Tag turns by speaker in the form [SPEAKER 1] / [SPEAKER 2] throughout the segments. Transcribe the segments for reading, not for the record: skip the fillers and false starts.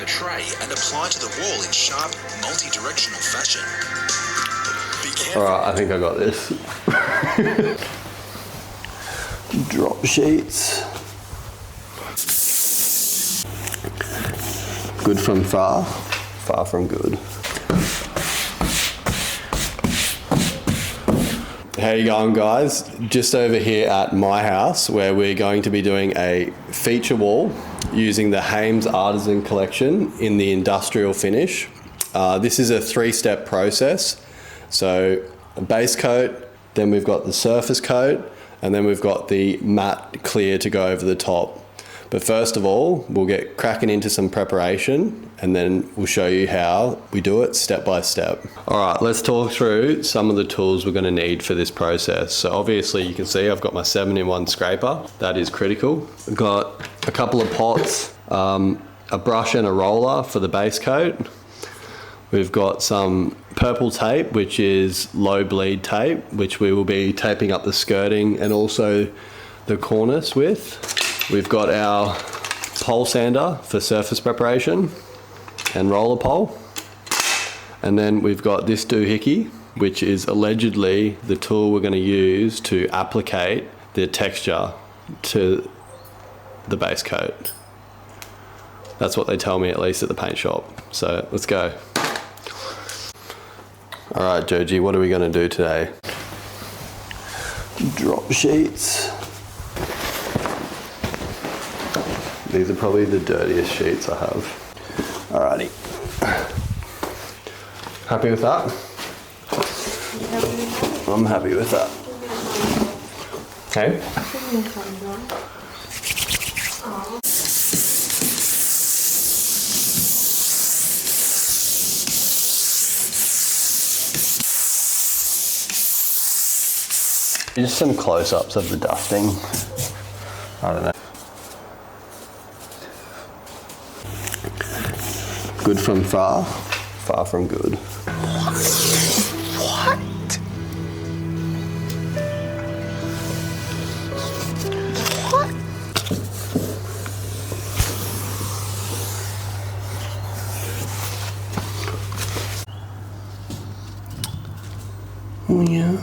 [SPEAKER 1] a tray and apply to the wall in sharp, multi-directional fashion. Be careful.
[SPEAKER 2] Alright, I think I got this. Drop sheets. Good from far, far from good. How you going, guys? Just over here at my house where we're going to be doing a feature wall using the Haymes Artisan collection in the industrial finish. This is a 3-step process. So a base coat, then we've got the surface coat, and then we've got the matte clear to go over the top. But first of all, we'll get cracking into some preparation and then we'll show you how we do it step by step. All right, let's talk through some of the tools we're going to need for this process. So obviously you can see I've got my 7-in-1 scraper. That is critical. I've got a couple of pots, a brush and a roller for the base coat. We've got some purple tape, which is low bleed tape, which we will be taping up the skirting and also the cornice with. We've got our pole sander for surface preparation and roller pole. And then we've got this doohickey, which is allegedly the tool we're going to use to applicate the texture to the base coat. That's what they tell me, at least at the paint shop. So let's go. All right, Joji, what are we going to do today? Drop sheets. These are probably the dirtiest sheets I have. Alrighty. Happy with that? I'm happy with that. Okay. Just some close-ups of the dusting. I don't know. Good from far, far from good.
[SPEAKER 1] What? What?
[SPEAKER 2] Oh yeah.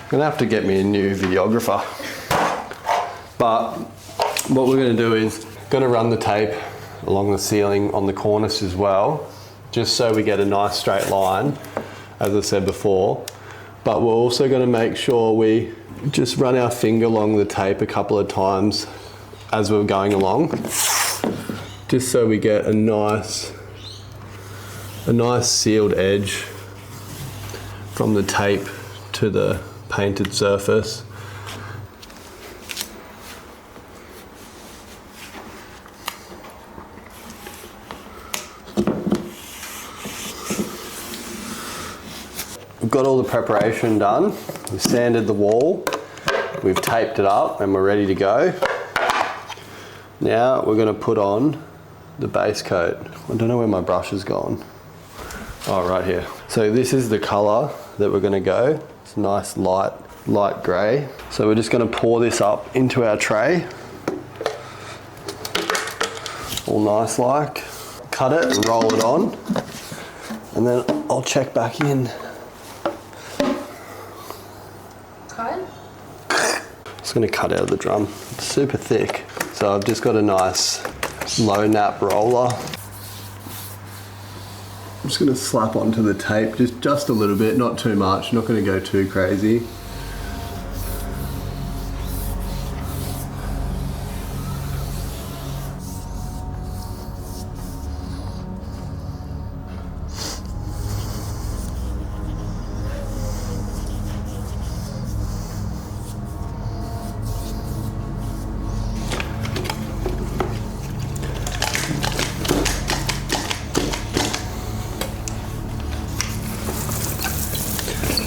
[SPEAKER 2] I'm gonna have to get me a new videographer. But what we're gonna do is going to run the tape along the ceiling on the cornice as well, just so we get a nice straight line, as I said before. But we're also going to make sure we just run our finger along the tape a couple of times as we're going along, just so we get a nice sealed edge from the tape to the painted surface. We've got all the preparation done. We've sanded the wall, we've taped it up, and we're ready to go. Now we're going to put on the base coat. I don't know where my brush has gone. Oh, right here. So this is the colour that we're going to go. It's a nice light grey. So we're just going to pour this up into our tray. All nice like. Cut it and roll it on. And then I'll check back in. Just going to cut out of the drum. It's super thick. So I've just got a nice low nap roller. I'm just going to slap onto the tape just a little bit, not too much, not going to go too crazy.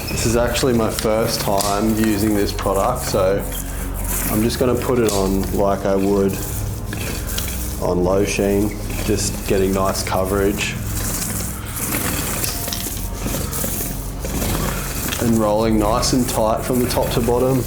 [SPEAKER 2] This is actually my first time using this product, so I'm just going to put it on like I would on low sheen, just getting nice coverage and rolling nice and tight from the top to bottom.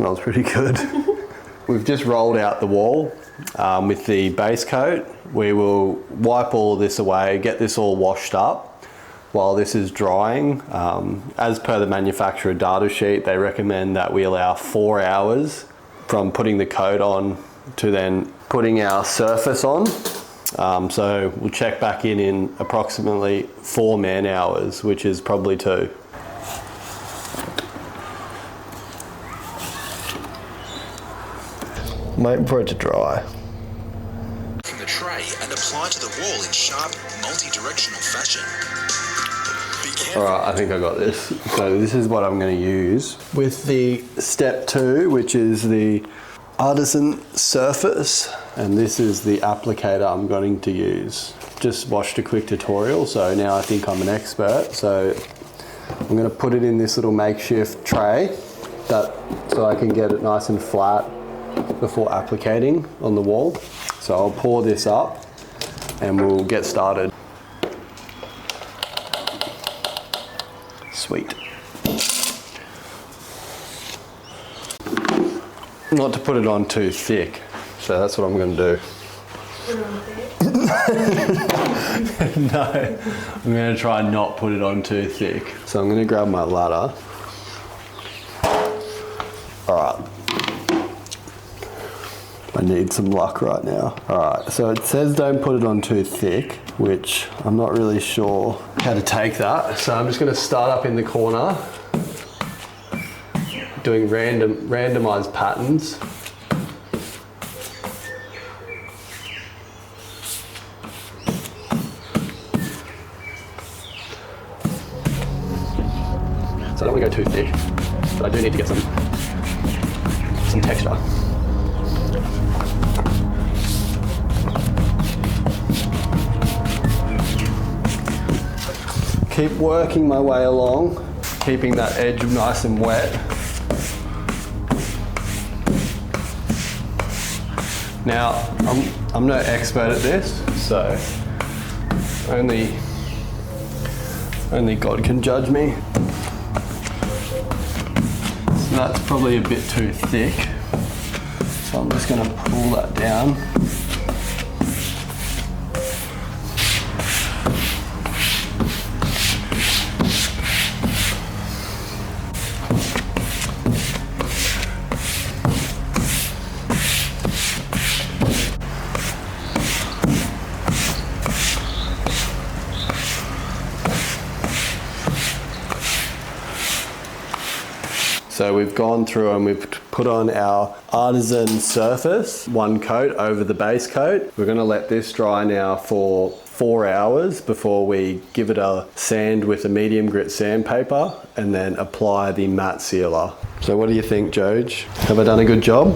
[SPEAKER 2] smells pretty good. We've just rolled out the wall with the base coat. We will wipe all of this away, get this all washed up while this is drying. As per the manufacturer data sheet, they recommend that we allow 4 hours from putting the coat on to then putting our surface on. So we'll check back in approximately 4 man hours, which is probably 2. Waiting for it to dry.
[SPEAKER 1] From the tray and apply to the wall in sharp, multi-directional fashion. Be careful.
[SPEAKER 2] All right, I think I got this. So this is what I'm going to use with the step 2, which is the Artisan Surface, and this is the applicator I'm going to use. Just watched a quick tutorial, so now I think I'm an expert. So I'm going to put it in this little makeshift tray so I can get it nice and flat before applicating on the wall. So I'll pour this up and we'll get started. Sweet. Not to put it on too thick, so that's what I'm going to do.
[SPEAKER 3] Put it on thick?
[SPEAKER 2] No, I'm going to try and not put it on too thick. So I'm going to grab my ladder. Alright. I need some luck right now. Alright, so it says don't put it on too thick, which I'm not really sure how to take that. So I'm just going to start up in the corner, doing randomized patterns. So I don't want to go too thick, but I do need to get some texture. Keep working my way along, keeping that edge nice and wet. Now, I'm no expert at this, so only God can judge me. So that's probably a bit too thick. So I'm just going to pull that down. So we've gone through and we've put on our Artisan Surface, 1 coat over the base coat. We're going to let this dry now for 4 hours before we give it a sand with a medium grit sandpaper and then apply the matte sealer. So what do you think, Joj? Have I done a good job?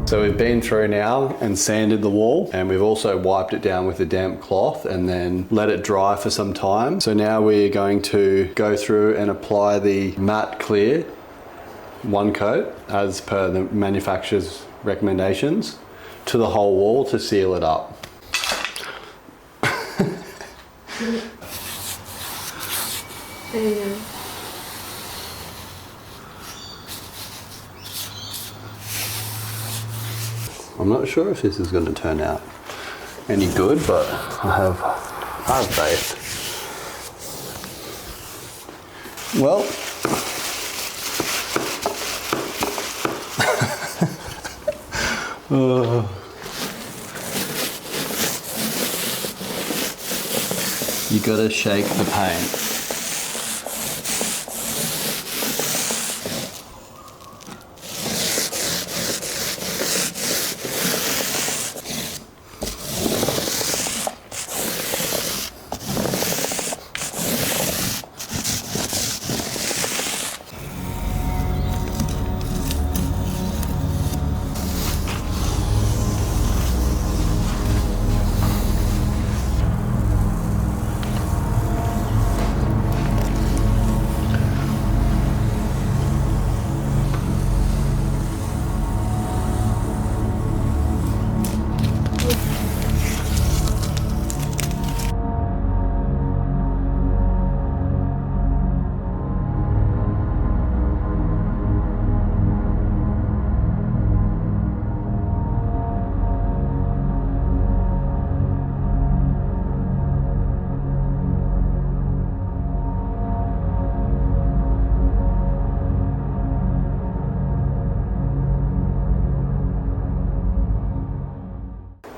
[SPEAKER 2] So we've been through now and sanded the wall, and we've also wiped it down with a damp cloth and then let it dry for some time. So now we're going to go through and apply the matte clear 1 coat as per the manufacturer's recommendations to the whole wall to seal it up.
[SPEAKER 3] There you go.
[SPEAKER 2] I'm not sure if this is going to turn out any good, but I have faith. Well, you gotta shake the paint.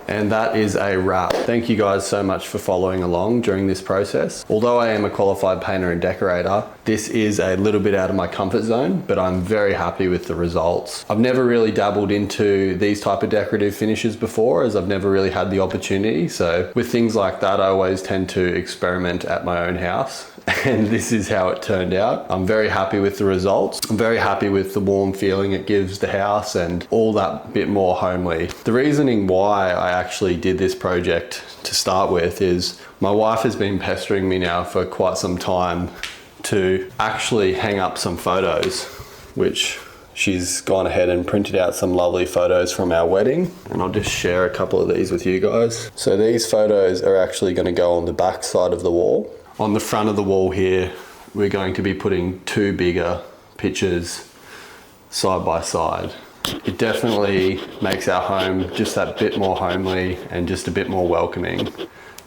[SPEAKER 2] And that is a wrap. Thank you guys so much for following along during this process. Although I am a qualified painter and decorator, this is a little bit out of my comfort zone, but I'm very happy with the results. I've never really dabbled into these type of decorative finishes before, as I've never really had the opportunity. So with things like that, I always tend to experiment at my own house. And this is how it turned out. I'm very happy with the results. I'm very happy with the warm feeling it gives the house and all that bit more homely. The reasoning why I actually did this project to start with is my wife has been pestering me now for quite some time to actually hang up some photos, which she's gone ahead and printed out some lovely photos from our wedding. And I'll just share a couple of these with you guys. So these photos are actually going to go on the back side of the wall. On the front of the wall here, we're going to be putting two bigger pictures side by side. It definitely makes our home just that bit more homely and just a bit more welcoming.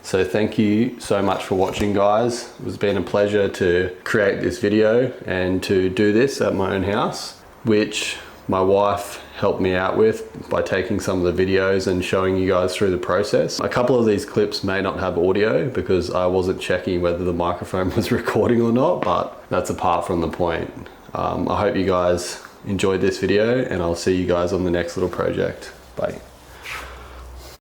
[SPEAKER 2] So thank you so much for watching, guys. It's been a pleasure to create this video and to do this at my own house, which my wife helped me out with by taking some of the videos and showing you guys through the process. A couple of these clips may not have audio because I wasn't checking whether the microphone was recording or not, but that's apart from the point. I hope you guys enjoyed this video, and I'll see you guys on the next little project. Bye.